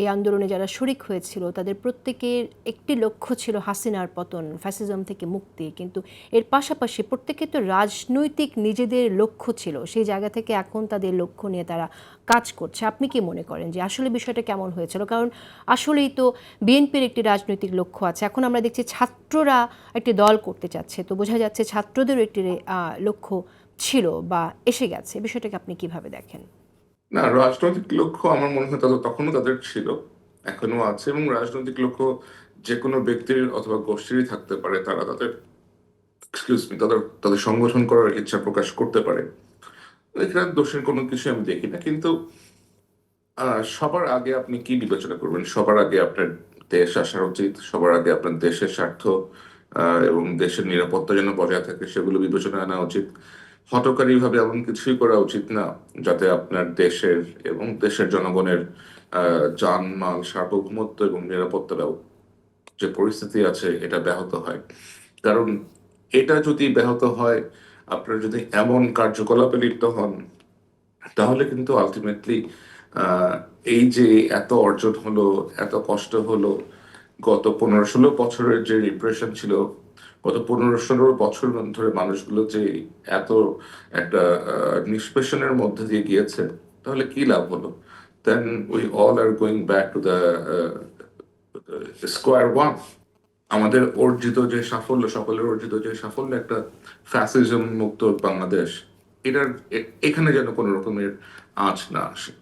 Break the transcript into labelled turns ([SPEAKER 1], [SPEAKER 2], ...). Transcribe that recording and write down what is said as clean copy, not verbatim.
[SPEAKER 1] এই আন্দোলনে যারা শরিক হয়েছিল তাদের প্রত্যেকের একটি লক্ষ্য ছিল হাসিনার পতন, ফ্যাসিজম থেকে মুক্তি। কিন্তু এর পাশাপাশি প্রত্যেকের তো রাজনৈতিক নিজেদের লক্ষ্য ছিল, সেই জায়গা থেকে এখন তাদের লক্ষ্য নিয়ে তারা কাজ করছে। আপনি কি মনে করেন যে আসলে বিষয়টা কেমন হয়েছিল? কারণ আসলেই তো বিএনপির একটি রাজনৈতিক লক্ষ্য আছে, এখন আমরা দেখছি ছাত্ররা একটি দল করতে চাচ্ছে, তো বোঝা যাচ্ছে ছাত্রদেরও একটি লক্ষ্য ছিল বা এসে গেছে। বিষয়টাকে আপনি কিভাবে দেখেন?
[SPEAKER 2] না, রাজনৈতিক লক্ষ্য আমার মনে হয় তখনও তাদের ছিল, এখনো আছে। এবং রাজনৈতিক লক্ষ্য যে কোনো ব্যক্তির অথবা গোষ্ঠীরই থাকতে পারে। তারা তাদের তাদের তাদের সংগঠন করার ইচ্ছা প্রকাশ করতে পারে। এখানে দোষের কোনো কিছু আমি দেখি না। কিন্তু সবার আগে আপনি কি বিবেচনা করবেন? সবার আগে আপনার দেশ আসা উচিত, সবার আগে আপনার দেশের স্বার্থ এবং দেশের নিরাপত্তা যেন বজায় থাকে সেগুলো বিবেচনায় আনা উচিত। হঠকারী ভাবে এমন কিছুই করা উচিত না যাতে আপনার দেশের এবং দেশের জনগণের জানমাল, সার্বভৌমত্ব এবং নিরাপত্তা যে পরিস্থিতি আছে এটা ব্যাহত হয়। কারণ এটা যদি ব্যাহত হয়, আপনার যদি এমন কার্যকলাপে লিপ্ত হন, তাহলে কিন্তু আলটিমেটলি এই যে এত অর্জন হলো, এত কষ্ট হলো, গত 15-16 বছরের যে রিপ্রেশন ছিল, গত 15-16 বছর ধরে মানুষগুলো যে এত একটা নিষ্পেষণের মধ্যে দিয়ে গিয়েছে, তাহলে কি লাভ হলো? Then we all are going back to the square one. আমাদের অর্জিত যে সাফল্য, সকলের অর্জিত যে সাফল্য, একটা ফ্যাসিজম মুক্ত বাংলাদেশ, এটার এখানে যেন কোনো রকমের আঁচ না আসে।